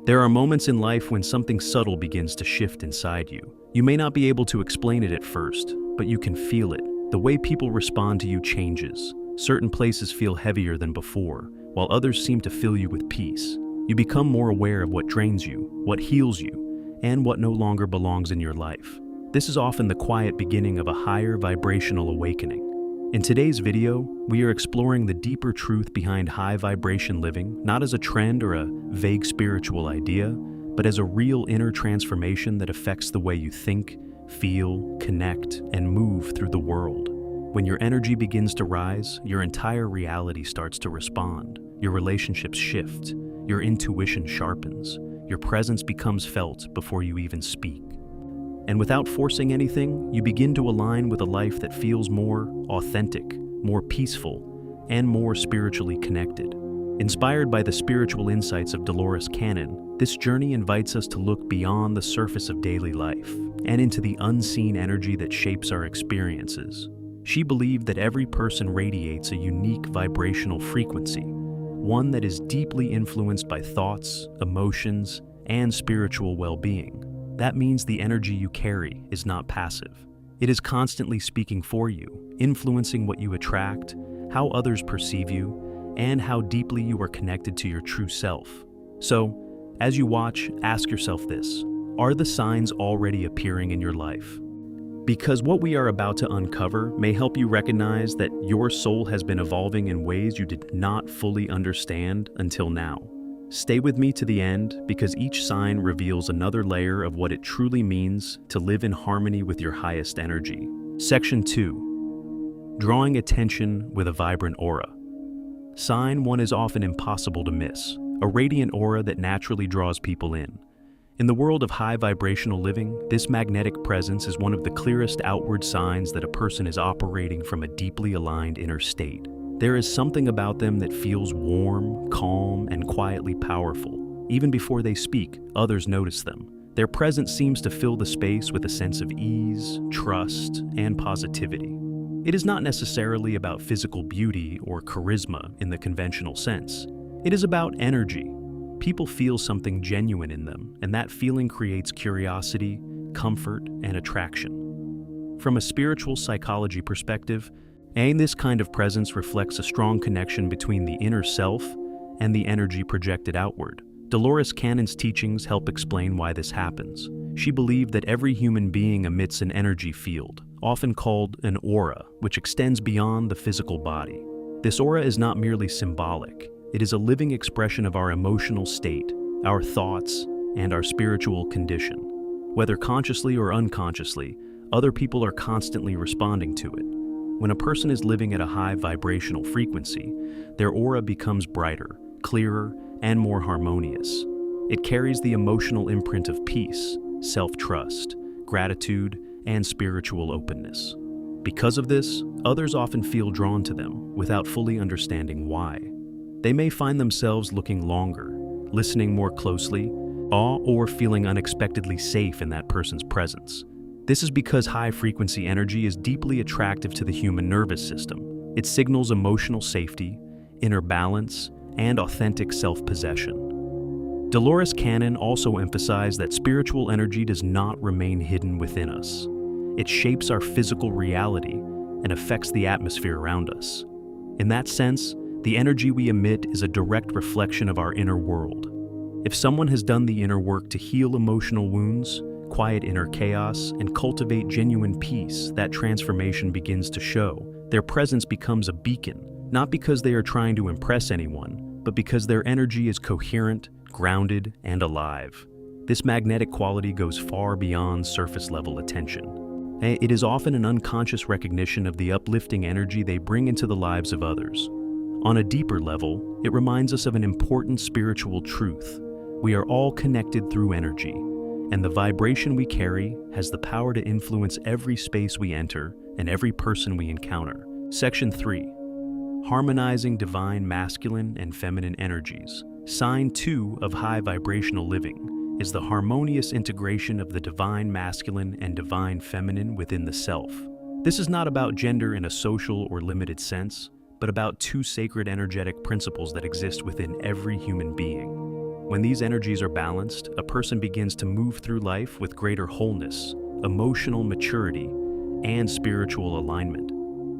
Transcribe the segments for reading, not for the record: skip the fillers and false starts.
There are moments in life when something subtle begins to shift inside you. You may not be able to explain it at first, but you can feel it. The way people respond to you changes. Certain places feel heavier than before, while others seem to fill you with peace. You become more aware of what drains you, what heals you, and what no longer belongs in your life. This is often the quiet beginning of a higher vibrational awakening. In today's video, we are exploring the deeper truth behind high vibration living, not as a trend or a vague spiritual idea, but as a real inner transformation that affects the way you think, feel, connect, and move through the world. When your energy begins to rise, your entire reality starts to respond. Your relationships shift, your intuition sharpens, your presence becomes felt before you even speak. And without forcing anything, you begin to align with a life that feels more authentic, more peaceful, and more spiritually connected. Inspired by the spiritual insights of Dolores Cannon, this journey invites us to look beyond the surface of daily life and into the unseen energy that shapes our experiences. She believed that every person radiates a unique vibrational frequency, one that is deeply influenced by thoughts, emotions, and spiritual well-being. That means the energy you carry is not passive. It is constantly speaking for you, influencing what you attract, how others perceive you, and how deeply you are connected to your true self. So, as you watch, ask yourself this: are the signs already appearing in your life? Because what we are about to uncover may help you recognize that your soul has been evolving in ways you did not fully understand until now. Stay with me to the end, because each sign reveals another layer of what it truly means to live in harmony with your highest energy. Section 2. Drawing attention with a vibrant aura. Sign 1 is often impossible to miss, a radiant aura that naturally draws people in. In the world of high vibrational living, this magnetic presence is one of the clearest outward signs that a person is operating from a deeply aligned inner state. There is something about them that feels warm, calm, and quietly powerful. Even before they speak, others notice them. Their presence seems to fill the space with a sense of ease, trust, and positivity. It is not necessarily about physical beauty or charisma in the conventional sense. It is about energy. People feel something genuine in them, and that feeling creates curiosity, comfort, and attraction. From a spiritual psychology perspective, this kind of presence reflects a strong connection between the inner self and the energy projected outward. Dolores Cannon's teachings help explain why this happens. She believed that every human being emits an energy field, often called an aura, which extends beyond the physical body. This aura is not merely symbolic. It is a living expression of our emotional state, our thoughts, and our spiritual condition. Whether consciously or unconsciously, other people are constantly responding to it. When a person is living at a high vibrational frequency, their aura becomes brighter, clearer, and more harmonious. It carries the emotional imprint of peace, self-trust, gratitude, and spiritual openness. Because of this, others often feel drawn to them without fully understanding why. They may find themselves looking longer, listening more closely, or feeling unexpectedly safe in that person's presence. This is because high-frequency energy is deeply attractive to the human nervous system. It signals emotional safety, inner balance, and authentic self-possession. Dolores Cannon also emphasized that spiritual energy does not remain hidden within us. It shapes our physical reality and affects the atmosphere around us. In that sense, the energy we emit is a direct reflection of our inner world. If someone has done the inner work to heal emotional wounds, quiet inner chaos, and cultivate genuine peace, that transformation begins to show. Their presence becomes a beacon, not because they are trying to impress anyone, but because their energy is coherent, grounded, and alive. This magnetic quality goes far beyond surface-level attention. It is often an unconscious recognition of the uplifting energy they bring into the lives of others. On a deeper level, it reminds us of an important spiritual truth. We are all connected through energy, and the vibration we carry has the power to influence every space we enter and every person we encounter. Section 3. Harmonizing divine masculine and feminine energies. Sign 2 of high vibrational living is the harmonious integration of the divine masculine and divine feminine within the self. This is not about gender in a social or limited sense, but about two sacred energetic principles that exist within every human being. When these energies are balanced, a person begins to move through life with greater wholeness, emotional maturity, and spiritual alignment.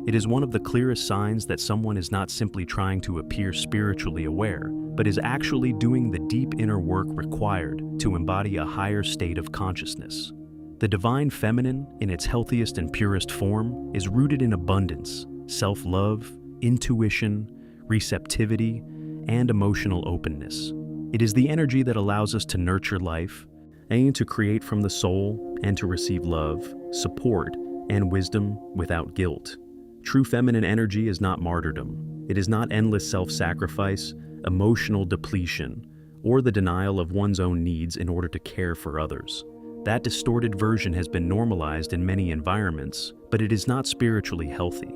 It is one of the clearest signs that someone is not simply trying to appear spiritually aware, but is actually doing the deep inner work required to embody a higher state of consciousness. The divine feminine, in its healthiest and purest form, is rooted in abundance, self-love, intuition, receptivity, and emotional openness. It is the energy that allows us to nurture life, and to create from the soul, and to receive love, support, and wisdom without guilt. True feminine energy is not martyrdom. It is not endless self-sacrifice, emotional depletion, or the denial of one's own needs in order to care for others. That distorted version has been normalized in many environments, but it is not spiritually healthy.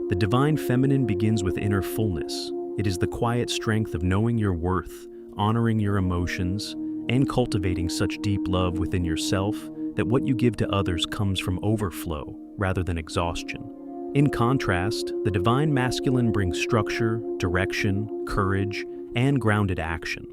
The divine feminine begins with inner fullness. It is the quiet strength of knowing your worth, honoring your emotions, and cultivating such deep love within yourself that what you give to others comes from overflow rather than exhaustion. In contrast, the divine masculine brings structure, direction, courage, and grounded action.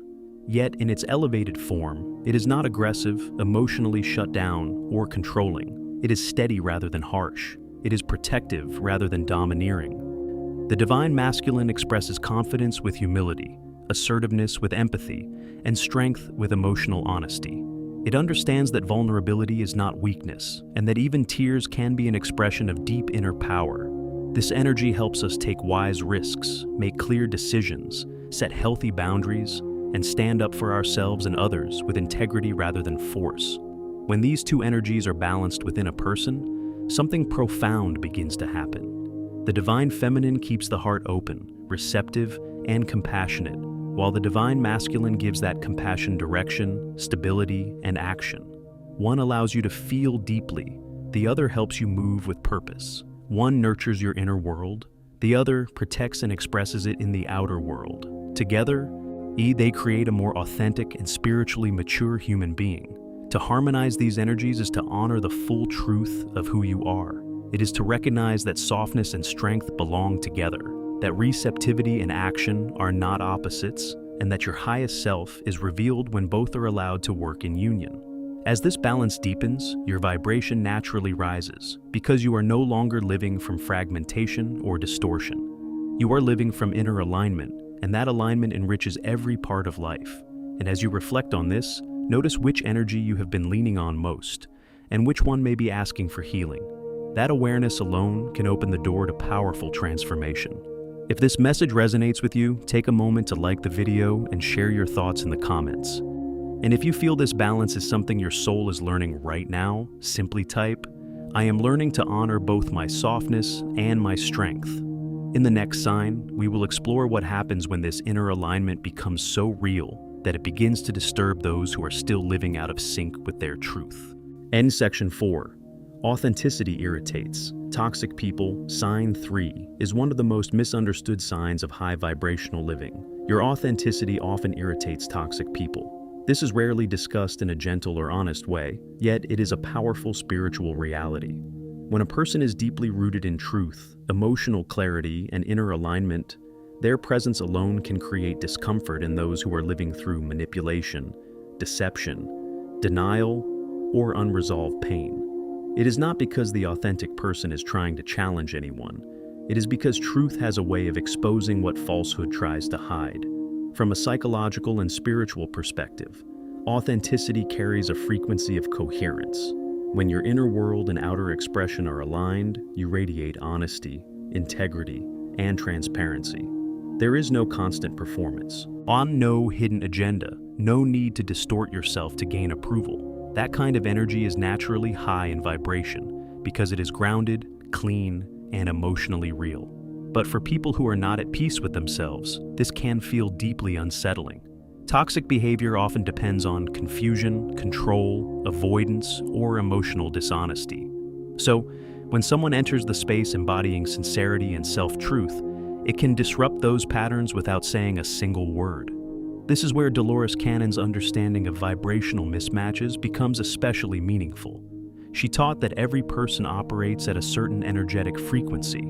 Yet, in its elevated form, it is not aggressive, emotionally shut down, or controlling. It is steady rather than harsh. It is protective rather than domineering. The divine masculine expresses confidence with humility, assertiveness with empathy, and strength with emotional honesty. It understands that vulnerability is not weakness, and that even tears can be an expression of deep inner power. This energy helps us take wise risks, make clear decisions, set healthy boundaries, and stand up for ourselves and others with integrity rather than force. When these two energies are balanced within a person, something profound begins to happen. The divine feminine keeps the heart open, receptive, and compassionate, while the divine masculine gives that compassion direction, stability, and action. One allows you to feel deeply, the other helps you move with purpose. One nurtures your inner world, the other protects and expresses it in the outer world. Together, they create a more authentic and spiritually mature human being. To harmonize these energies is to honor the full truth of who you are. It is to recognize that softness and strength belong together, that receptivity and action are not opposites, and that your highest self is revealed when both are allowed to work in union. As this balance deepens, your vibration naturally rises, because you are no longer living from fragmentation or distortion. You are living from inner alignment, and that alignment enriches every part of life. And as you reflect on this, notice which energy you have been leaning on most, and which one may be asking for healing. That awareness alone can open the door to powerful transformation. If this message resonates with you, take a moment to like the video and share your thoughts in the comments. And if you feel this balance is something your soul is learning right now, simply type, "I am learning to honor both my softness and my strength." In the next sign, we will explore what happens when this inner alignment becomes so real that it begins to disturb those who are still living out of sync with their truth. End section 4. Authenticity irritates. Toxic people, sign 3, is one of the most misunderstood signs of high vibrational living. Your authenticity often irritates toxic people. This is rarely discussed in a gentle or honest way, yet it is a powerful spiritual reality. When a person is deeply rooted in truth, emotional clarity, and inner alignment, their presence alone can create discomfort in those who are living through manipulation, deception, denial, or unresolved pain. It is not because the authentic person is trying to challenge anyone. It is because truth has a way of exposing what falsehood tries to hide. From a psychological and spiritual perspective, authenticity carries a frequency of coherence. When your inner world and outer expression are aligned, you radiate honesty, integrity, and transparency. There is no constant performance, no hidden agenda, no need to distort yourself to gain approval. That kind of energy is naturally high in vibration because it is grounded, clean, and emotionally real. But for people who are not at peace with themselves, this can feel deeply unsettling. Toxic behavior often depends on confusion, control, avoidance, or emotional dishonesty. So, when someone enters the space embodying sincerity and self-truth, it can disrupt those patterns without saying a single word. This is where Dolores Cannon's understanding of vibrational mismatches becomes especially meaningful. She taught that every person operates at a certain energetic frequency,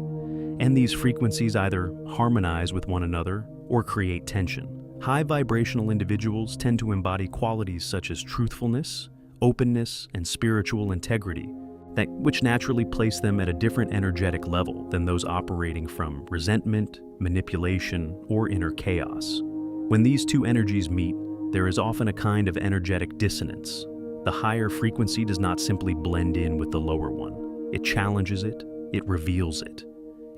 and these frequencies either harmonize with one another or create tension. High vibrational individuals tend to embody qualities such as truthfulness, openness, and spiritual integrity, which naturally place them at a different energetic level than those operating from resentment, manipulation, or inner chaos. When these two energies meet, there is often a kind of energetic dissonance. The higher frequency does not simply blend in with the lower one. It challenges it, it reveals it.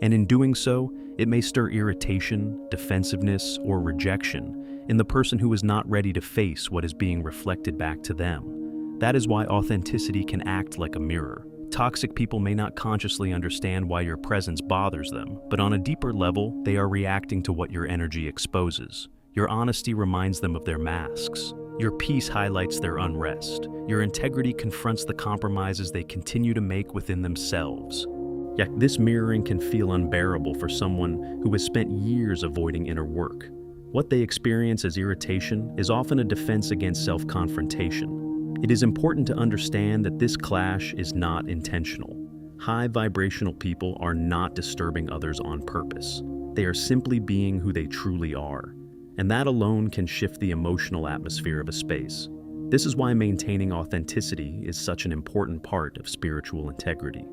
And in doing so, it may stir irritation, defensiveness, or rejection in the person who is not ready to face what is being reflected back to them. That is why authenticity can act like a mirror. Toxic people may not consciously understand why your presence bothers them, but on a deeper level, they are reacting to what your energy exposes. Your honesty reminds them of their masks. Your peace highlights their unrest. Your integrity confronts the compromises they continue to make within themselves. Yet this mirroring can feel unbearable for someone who has spent years avoiding inner work. What they experience as irritation is often a defense against self-confrontation. It is important to understand that this clash is not intentional. High vibrational people are not disturbing others on purpose. They are simply being who they truly are. And that alone can shift the emotional atmosphere of a space. This is why maintaining authenticity is such an important part of spiritual integrity.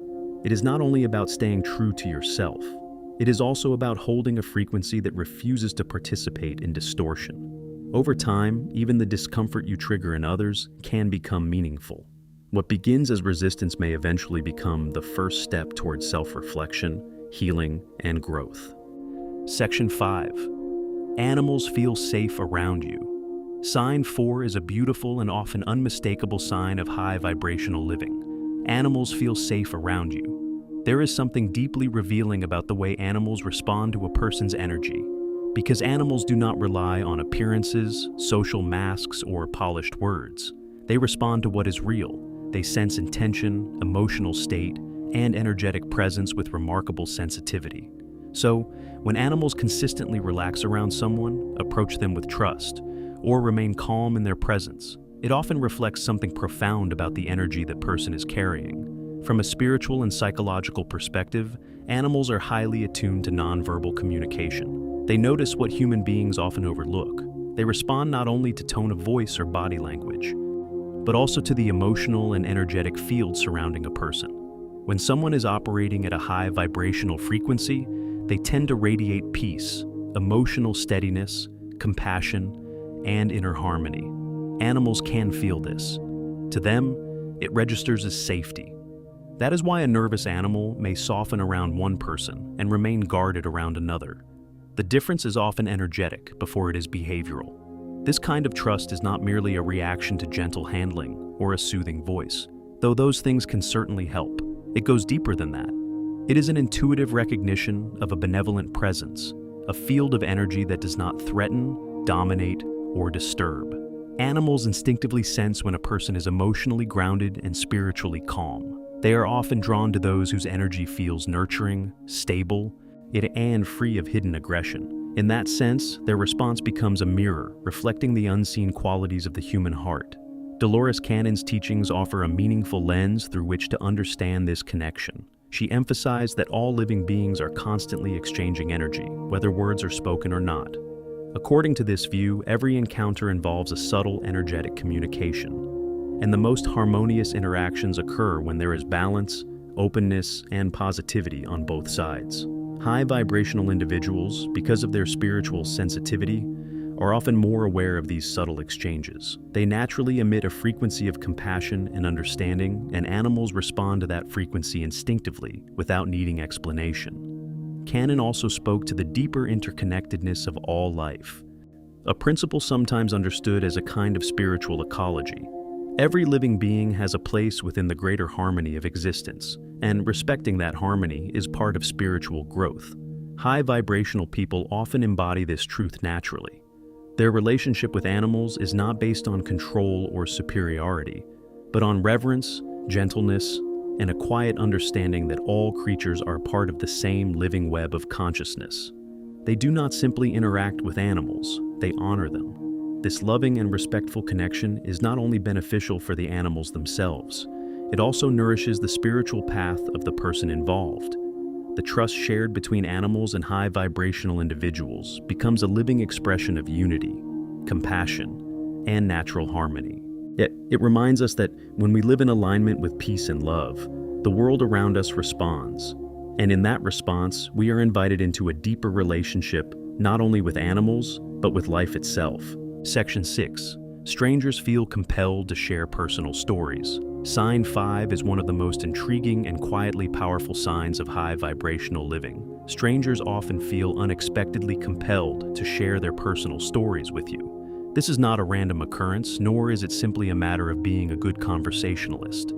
It is not only about staying true to yourself, it is also about holding a frequency that refuses to participate in distortion. Over time, even the discomfort you trigger in others can become meaningful. What begins as resistance may eventually become the first step towards self-reflection, healing, and growth. Section 5. Animals feel safe around you. Sign 4 is a beautiful and often unmistakable sign of high vibrational living. Animals feel safe around you. There is something deeply revealing about the way animals respond to a person's energy. Because animals do not rely on appearances, social masks, or polished words. They respond to what is real. They sense intention, emotional state, and energetic presence with remarkable sensitivity. So, when animals consistently relax around someone, approach them with trust, or remain calm in their presence, it often reflects something profound about the energy that person is carrying. From a spiritual and psychological perspective, animals are highly attuned to nonverbal communication. They notice what human beings often overlook. They respond not only to tone of voice or body language, but also to the emotional and energetic field surrounding a person. When someone is operating at a high vibrational frequency, they tend to radiate peace, emotional steadiness, compassion, and inner harmony. Animals can feel this. To them, it registers as safety. That is why a nervous animal may soften around one person and remain guarded around another. The difference is often energetic before it is behavioral. This kind of trust is not merely a reaction to gentle handling or a soothing voice, though those things can certainly help. It goes deeper than that. It is an intuitive recognition of a benevolent presence, a field of energy that does not threaten, dominate, or disturb. Animals instinctively sense when a person is emotionally grounded and spiritually calm. They are often drawn to those whose energy feels nurturing, stable, and free of hidden aggression. In that sense, their response becomes a mirror, reflecting the unseen qualities of the human heart. Dolores Cannon's teachings offer a meaningful lens through which to understand this connection. She emphasized that all living beings are constantly exchanging energy, whether words are spoken or not. According to this view, every encounter involves a subtle energetic communication, and the most harmonious interactions occur when there is balance, openness, and positivity on both sides. High vibrational individuals, because of their spiritual sensitivity, are often more aware of these subtle exchanges. They naturally emit a frequency of compassion and understanding, and animals respond to that frequency instinctively, without needing explanation. Cannon also spoke to the deeper interconnectedness of all life, a principle sometimes understood as a kind of spiritual ecology. Every living being has a place within the greater harmony of existence, and respecting that harmony is part of spiritual growth. High vibrational people often embody this truth naturally. Their relationship with animals is not based on control or superiority, but on reverence, gentleness, and a quiet understanding that all creatures are part of the same living web of consciousness. They do not simply interact with animals, they honor them. This loving and respectful connection is not only beneficial for the animals themselves, it also nourishes the spiritual path of the person involved. The the trust shared between animals and high vibrational individuals becomes a living expression of unity, compassion, and natural harmony. Yet, it reminds us that when we live in alignment with peace and love, the world around us responds. And in that response, we are invited into a deeper relationship, not only with animals, but with life itself. Section 6. Strangers feel compelled to share personal stories. Sign 5 is one of the most intriguing and quietly powerful signs of high vibrational living. Strangers often feel unexpectedly compelled to share their personal stories with you. This is not a random occurrence, nor is it simply a matter of being a good conversationalist.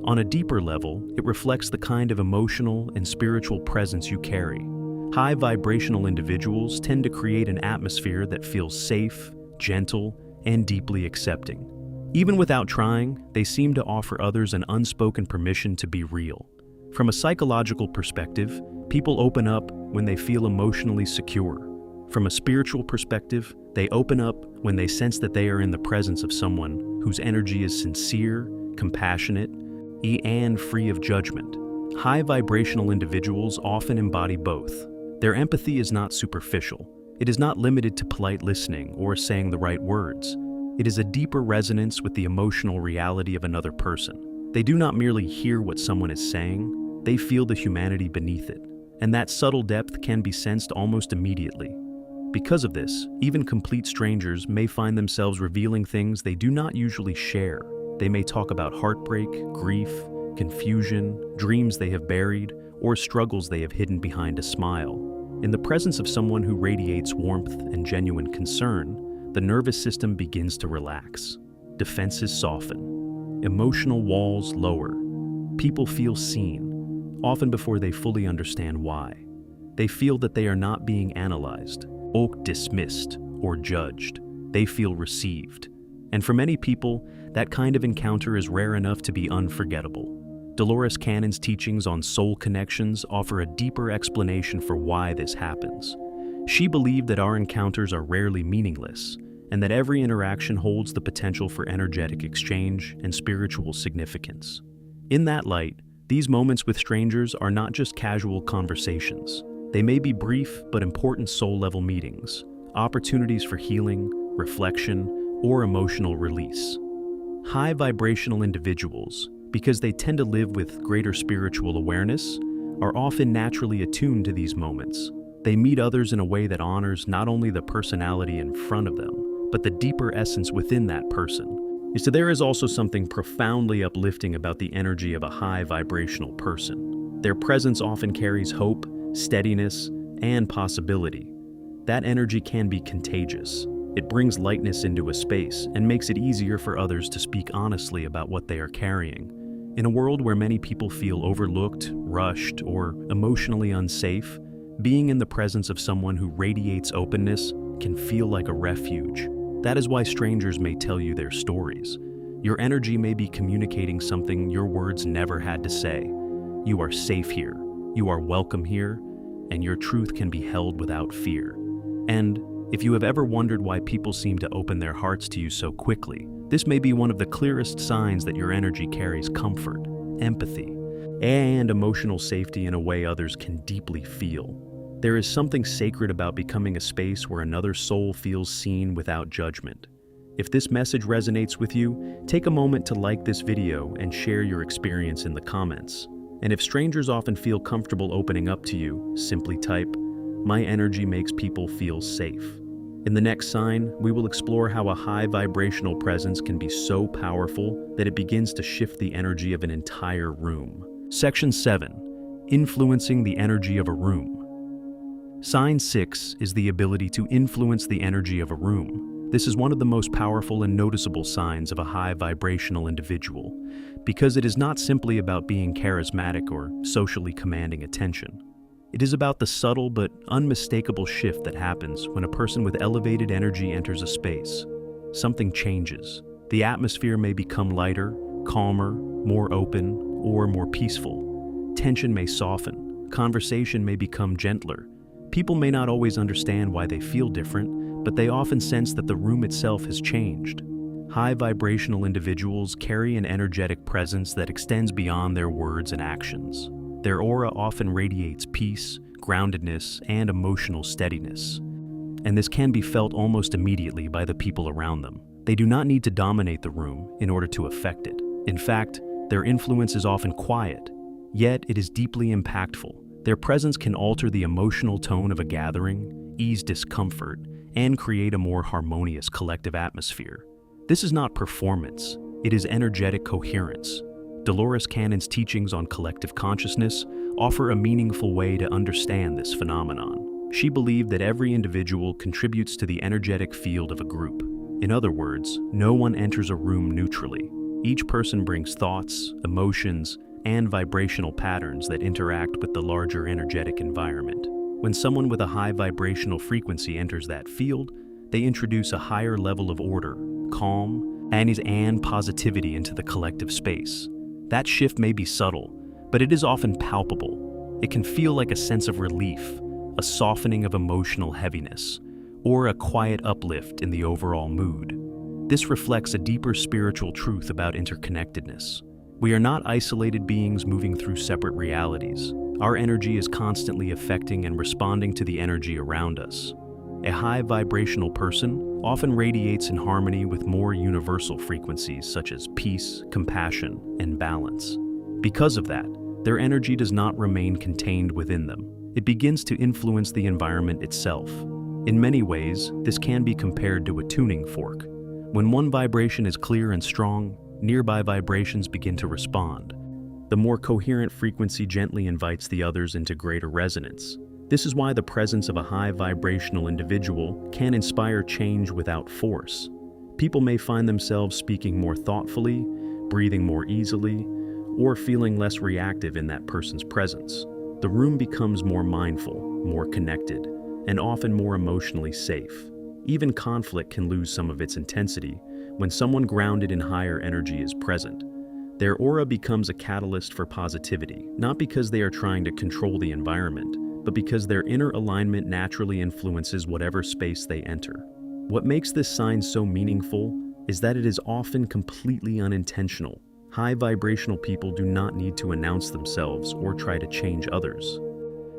On a deeper level, it reflects the kind of emotional and spiritual presence you carry. High vibrational individuals tend to create an atmosphere that feels safe, gentle, and deeply accepting. Even without trying, they seem to offer others an unspoken permission to be real. From a psychological perspective, people open up when they feel emotionally secure. From a spiritual perspective, they open up when they sense that they are in the presence of someone whose energy is sincere, compassionate, and free of judgment. High vibrational individuals often embody both. Their empathy is not superficial. It is not limited to polite listening or saying the right words. It is a deeper resonance with the emotional reality of another person. They do not merely hear what someone is saying, they feel the humanity beneath it. And that subtle depth can be sensed almost immediately. Because of this, even complete strangers may find themselves revealing things they do not usually share. They may talk about heartbreak, grief, confusion, dreams they have buried, or struggles they have hidden behind a smile. In the presence of someone who radiates warmth and genuine concern, the nervous system begins to relax. Defenses soften. Emotional walls lower. People feel seen, often before they fully understand why. They feel that they are not being analyzed, or dismissed, or judged. They feel received. And for many people, that kind of encounter is rare enough to be unforgettable. Dolores Cannon's teachings on soul connections offer a deeper explanation for why this happens. She believed that our encounters are rarely meaningless, and that every interaction holds the potential for energetic exchange and spiritual significance. In that light, these moments with strangers are not just casual conversations. They may be brief but important soul-level meetings, opportunities for healing, reflection, or emotional release. High vibrational individuals, because they tend to live with greater spiritual awareness, are often naturally attuned to these moments. They meet others in a way that honors not only the personality in front of them, but the deeper essence within that person. So there is also something profoundly uplifting about the energy of a high vibrational person. Their presence often carries hope, steadiness, and possibility. That energy can be contagious. It brings lightness into a space and makes it easier for others to speak honestly about what they are carrying. In a world where many people feel overlooked, rushed, or emotionally unsafe, being in the presence of someone who radiates openness can feel like a refuge. That is why strangers may tell you their stories. Your energy may be communicating something your words never had to say. You are safe here, you are welcome here, and your truth can be held without fear. And if you have ever wondered why people seem to open their hearts to you so quickly, this may be one of the clearest signs that your energy carries comfort, empathy, and emotional safety in a way others can deeply feel. There is something sacred about becoming a space where another soul feels seen without judgment. If this message resonates with you, take a moment to like this video and share your experience in the comments. And if strangers often feel comfortable opening up to you, simply type, "My energy makes people feel safe." In the next sign, we will explore how a high vibrational presence can be so powerful that it begins to shift the energy of an entire room. Section 7. Influencing the energy of a room. Sign 6 is the ability to influence the energy of a room. This is one of the most powerful and noticeable signs of a high vibrational individual, because it is not simply about being charismatic or socially commanding attention. It is about the subtle but unmistakable shift that happens when a person with elevated energy enters a space. Something changes. The atmosphere may become lighter, calmer, more open, or more peaceful. Tension may soften. Conversation may become gentler. People may not always understand why they feel different, but they often sense that the room itself has changed. High vibrational individuals carry an energetic presence that extends beyond their words and actions. Their aura often radiates peace, groundedness, and emotional steadiness. And this can be felt almost immediately by the people around them. They do not need to dominate the room in order to affect it. In fact, their influence is often quiet, yet it is deeply impactful. Their presence can alter the emotional tone of a gathering, ease discomfort, and create a more harmonious collective atmosphere. This is not performance, it is energetic coherence. Dolores Cannon's teachings on collective consciousness offer a meaningful way to understand this phenomenon. She believed that every individual contributes to the energetic field of a group. In other words, no one enters a room neutrally. Each person brings thoughts, emotions, and vibrational patterns that interact with the larger energetic environment. When someone with a high vibrational frequency enters that field, they introduce a higher level of order, calm, and positivity into the collective space. That shift may be subtle, but it is often palpable. It can feel like a sense of relief, a softening of emotional heaviness, or a quiet uplift in the overall mood. This reflects a deeper spiritual truth about interconnectedness. We are not isolated beings moving through separate realities. Our energy is constantly affecting and responding to the energy around us. A high vibrational person often radiates in harmony with more universal frequencies such as peace, compassion, and balance. Because of that, their energy does not remain contained within them. It begins to influence the environment itself. In many ways, this can be compared to a tuning fork. When one vibration is clear and strong, nearby vibrations begin to respond. The more coherent frequency gently invites the others into greater resonance. This is why the presence of a high vibrational individual can inspire change without force. People may find themselves speaking more thoughtfully, breathing more easily, or feeling less reactive in that person's presence. The room becomes more mindful, more connected, and often more emotionally safe. Even conflict can lose some of its intensity when someone grounded in higher energy is present. Their aura becomes a catalyst for positivity, not because they are trying to control the environment, but because their inner alignment naturally influences whatever space they enter. What makes this sign so meaningful is that it is often completely unintentional. High vibrational people do not need to announce themselves or try to change others.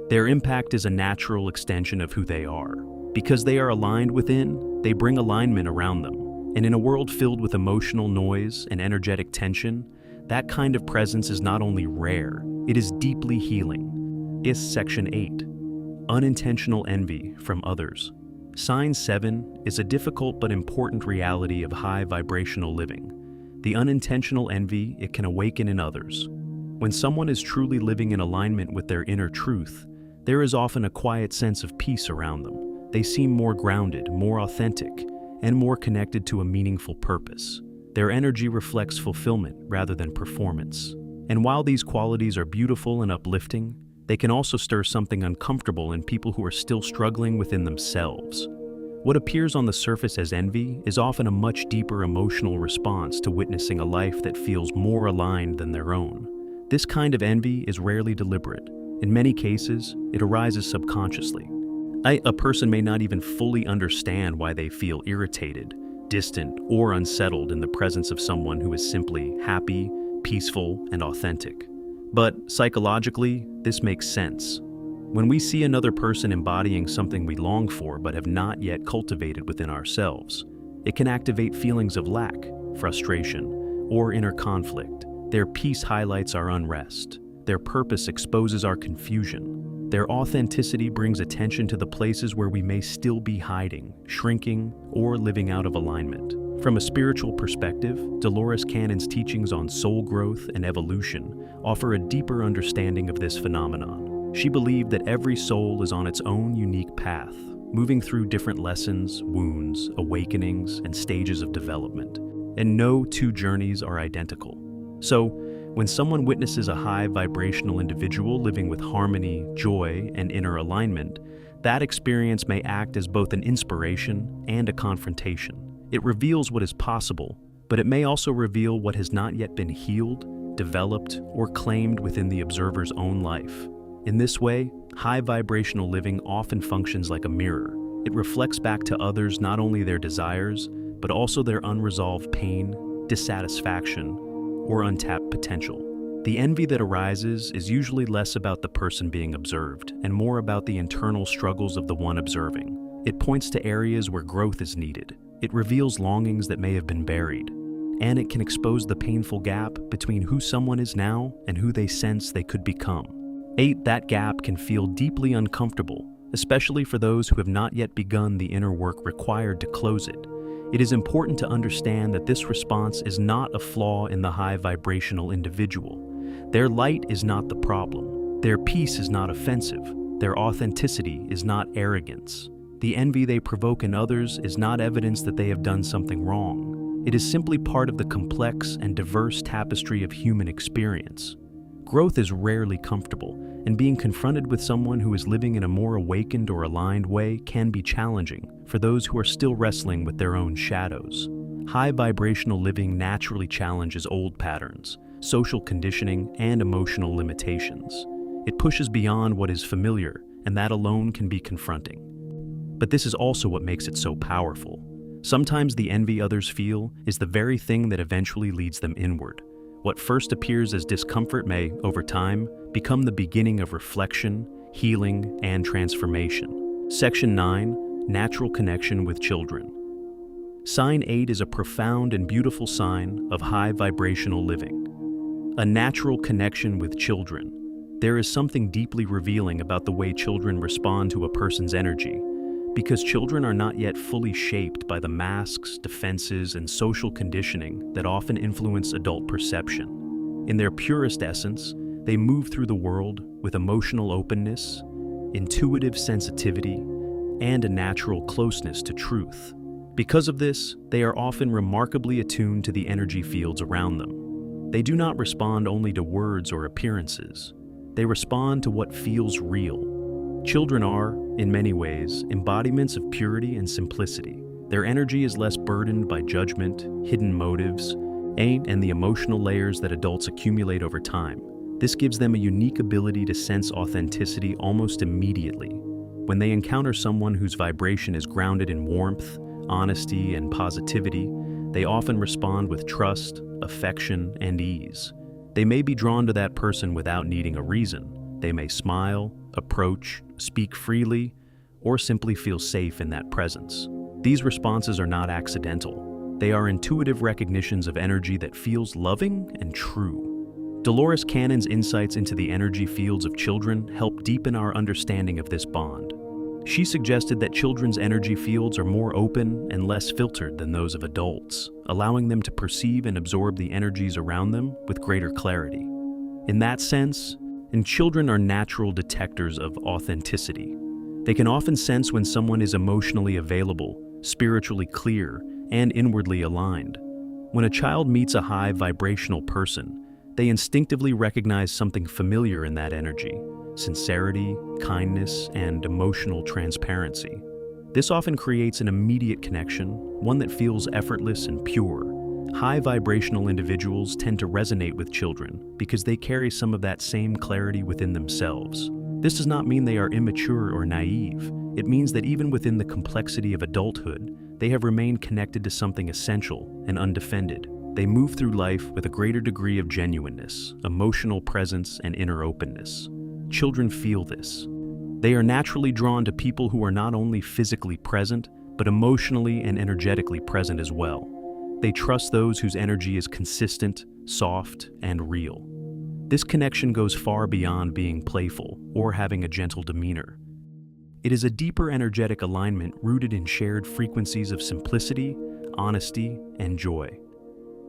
Their impact is a natural extension of who they are. Because they are aligned within, they bring alignment around them. And in a world filled with emotional noise and energetic tension, that kind of presence is not only rare, it is deeply healing. Is Section 8. Unintentional envy from others. Sign 7 is a difficult but important reality of high vibrational living. The unintentional envy it can awaken in others. When someone is truly living in alignment with their inner truth, there is often a quiet sense of peace around them. They seem more grounded, more authentic, and more connected to a meaningful purpose. Their energy reflects fulfillment rather than performance. And while these qualities are beautiful and uplifting, they can also stir something uncomfortable in people who are still struggling within themselves. What appears on the surface as envy is often a much deeper emotional response to witnessing a life that feels more aligned than their own. This kind of envy is rarely deliberate. In many cases, it arises subconsciously. A person may not even fully understand why they feel irritated, distant, or unsettled in the presence of someone who is simply happy, peaceful, and authentic. But psychologically, this makes sense. When we see another person embodying something we long for but have not yet cultivated within ourselves, it can activate feelings of lack, frustration, or inner conflict. Their peace highlights our unrest. Their purpose exposes our confusion. Their authenticity brings attention to the places where we may still be hiding, shrinking, or living out of alignment. From a spiritual perspective, Dolores Cannon's teachings on soul growth and evolution offer a deeper understanding of this phenomenon. She believed that every soul is on its own unique path, moving through different lessons, wounds, awakenings, and stages of development. And no two journeys are identical. So, when someone witnesses a high vibrational individual living with harmony, joy, and inner alignment, that experience may act as both an inspiration and a confrontation. It reveals what is possible, but it may also reveal what has not yet been healed, developed, or claimed within the observer's own life. In this way, high vibrational living often functions like a mirror. It reflects back to others not only their desires, but also their unresolved pain, dissatisfaction, or untapped potential. The envy that arises is usually less about the person being observed and more about the internal struggles of the one observing. It points to areas where growth is needed. It reveals longings that may have been buried. And it can expose the painful gap between who someone is now and who they sense they could become. 8. That gap can feel deeply uncomfortable, especially for those who have not yet begun the inner work required to close it. It is important to understand that this response is not a flaw in the high vibrational individual. Their light is not the problem. Their peace is not offensive. Their authenticity is not arrogance. The envy they provoke in others is not evidence that they have done something wrong. It is simply part of the complex and diverse tapestry of human experience. Growth is rarely comfortable, and being confronted with someone who is living in a more awakened or aligned way can be challenging for those who are still wrestling with their own shadows. High vibrational living naturally challenges old patterns, social conditioning, and emotional limitations. It pushes beyond what is familiar, and that alone can be confronting. But this is also what makes it so powerful. Sometimes the envy others feel is the very thing that eventually leads them inward. What first appears as discomfort may, over time, become the beginning of reflection, healing, and transformation. Section 9. Natural connection with children. Sign 8 is a profound and beautiful sign of high vibrational living. A natural connection with children. There is something deeply revealing about the way children respond to a person's energy, because children are not yet fully shaped by the masks, defenses, and social conditioning that often influence adult perception. In their purest essence, they move through the world with emotional openness, intuitive sensitivity, and a natural closeness to truth. Because of this, they are often remarkably attuned to the energy fields around them. They do not respond only to words or appearances. They respond to what feels real. Children are, in many ways, embodiments of purity and simplicity. Their energy is less burdened by judgment, hidden motives, and the emotional layers that adults accumulate over time. This gives them a unique ability to sense authenticity almost immediately. When they encounter someone whose vibration is grounded in warmth, honesty, and positivity, they often respond with trust, affection, and ease. They may be drawn to that person without needing a reason. They may smile, approach, speak freely, or simply feel safe in that presence. These responses are not accidental. They are intuitive recognitions of energy that feels loving and true. Dolores Cannon's insights into the energy fields of children help deepen our understanding of this bond. She suggested that children's energy fields are more open and less filtered than those of adults, allowing them to perceive and absorb the energies around them with greater clarity. In that sense, children are natural detectors of authenticity. They can often sense when someone is emotionally available, spiritually clear, and inwardly aligned. When a child meets a high vibrational person, they instinctively recognize something familiar in that energy: sincerity, kindness, and emotional transparency. This often creates an immediate connection, one that feels effortless and pure. High vibrational individuals tend to resonate with children because they carry some of that same clarity within themselves. This does not mean they are immature or naive. It means that even within the complexity of adulthood, they have remained connected to something essential and undefended. They move through life with a greater degree of genuineness, emotional presence, and inner openness. Children feel this. They are naturally drawn to people who are not only physically present, but emotionally and energetically present as well. They trust those whose energy is consistent, soft, and real. This connection goes far beyond being playful or having a gentle demeanor. It is a deeper energetic alignment rooted in shared frequencies of simplicity, honesty, and joy.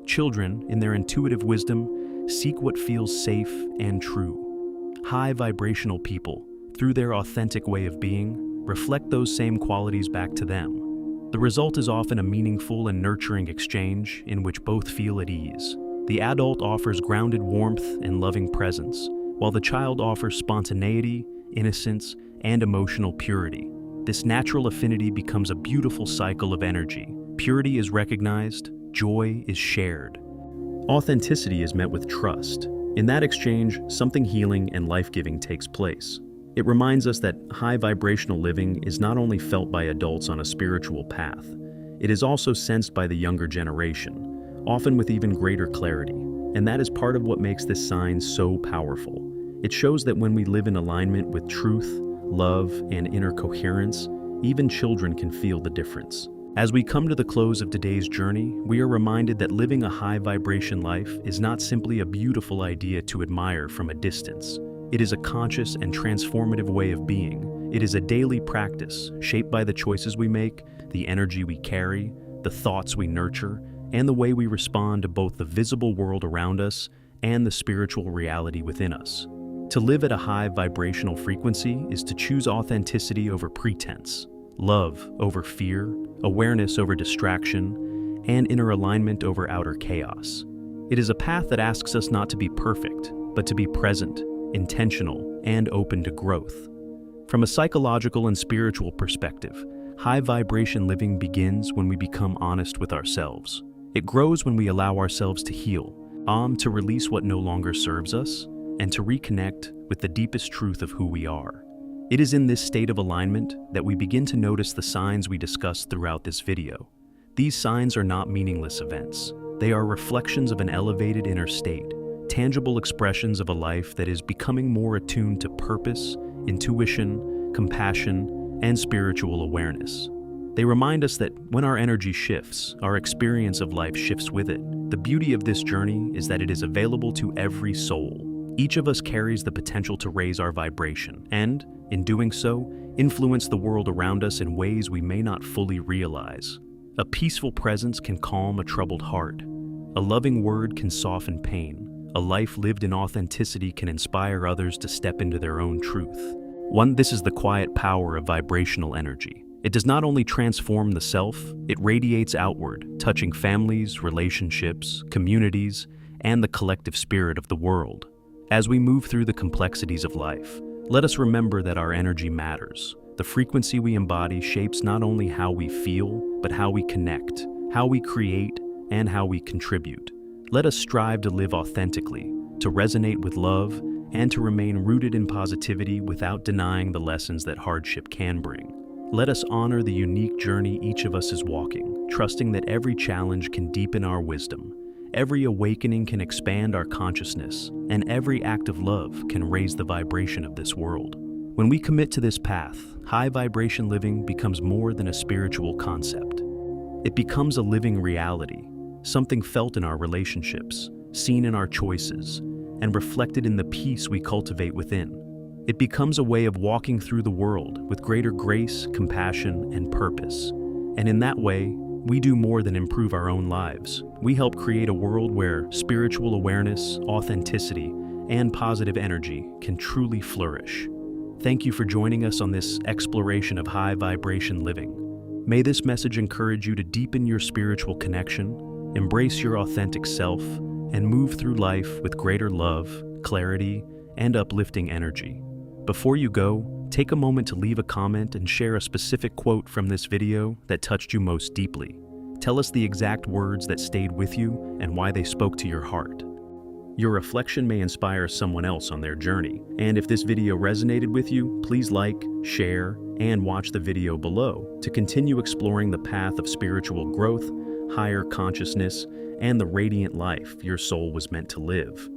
Children, in their intuitive wisdom, seek what feels safe and true. High vibrational people, through their authentic way of being, reflect those same qualities back to them. The result is often a meaningful and nurturing exchange in which both feel at ease. The adult offers grounded warmth and loving presence, while the child offers spontaneity, innocence, and emotional purity. This natural affinity becomes a beautiful cycle of energy. Purity is recognized, joy is shared. Authenticity is met with trust. In that exchange, something healing and life-giving takes place. It reminds us that high vibrational living is not only felt by adults on a spiritual path, it is also sensed by the younger generation, often with even greater clarity. And that is part of what makes this sign so powerful. It shows that when we live in alignment with truth, love, and inner coherence, even children can feel the difference. As we come to the close of today's journey, we are reminded that living a high vibration life is not simply a beautiful idea to admire from a distance. It is a conscious and transformative way of being. It is a daily practice shaped by the choices we make, the energy we carry, the thoughts we nurture, and the way we respond to both the visible world around us and the spiritual reality within us. To live at a high vibrational frequency is to choose authenticity over pretense, love over fear, awareness over distraction, and inner alignment over outer chaos. It is a path that asks us not to be perfect, but to be present, intentional, and open to growth. From a psychological and spiritual perspective, high vibration living begins when we become honest with ourselves. It grows when we allow ourselves to heal, to release what no longer serves us, and to reconnect with the deepest truth of who we are. It is in this state of alignment that we begin to notice the signs we discussed throughout this video. These signs are not meaningless events. They are reflections of an elevated inner state, tangible expressions of a life that is becoming more attuned to purpose, intuition, compassion, and spiritual awareness. They remind us that when our energy shifts, our experience of life shifts with it. The beauty of this journey is that it is available to every soul. Each of us carries the potential to raise our vibration and, in doing so, influence the world around us in ways we may not fully realize. A peaceful presence can calm a troubled heart. A loving word can soften pain. A life lived in authenticity can inspire others to step into their own truth. This is the quiet power of vibrational energy. It does not only transform the self, it radiates outward, touching families, relationships, communities, and the collective spirit of the world. As we move through the complexities of life, let us remember that our energy matters. The frequency we embody shapes not only how we feel, but how we connect, how we create, and how we contribute. Let us strive to live authentically, to resonate with love, and to remain rooted in positivity without denying the lessons that hardship can bring. Let us honor the unique journey each of us is walking, trusting that every challenge can deepen our wisdom. Every awakening can expand our consciousness, and every act of love can raise the vibration of this world. When we commit to this path, high vibration living becomes more than a spiritual concept. It becomes a living reality, something felt in our relationships, seen in our choices, and reflected in the peace we cultivate within. It becomes a way of walking through the world with greater grace, compassion, and purpose. And in that way, we do more than improve our own lives. We help create a world where spiritual awareness, authenticity, and positive energy can truly flourish. Thank you for joining us on this exploration of high vibration living. May this message encourage you to deepen your spiritual connection, embrace your authentic self, and move through life with greater love, clarity, and uplifting energy. Before you go, take a moment to leave a comment and share a specific quote from this video that touched you most deeply. Tell us the exact words that stayed with you and why they spoke to your heart. Your reflection may inspire someone else on their journey, and if this video resonated with you, please like, share, and watch the video below to continue exploring the path of spiritual growth, higher consciousness, and the radiant life your soul was meant to live.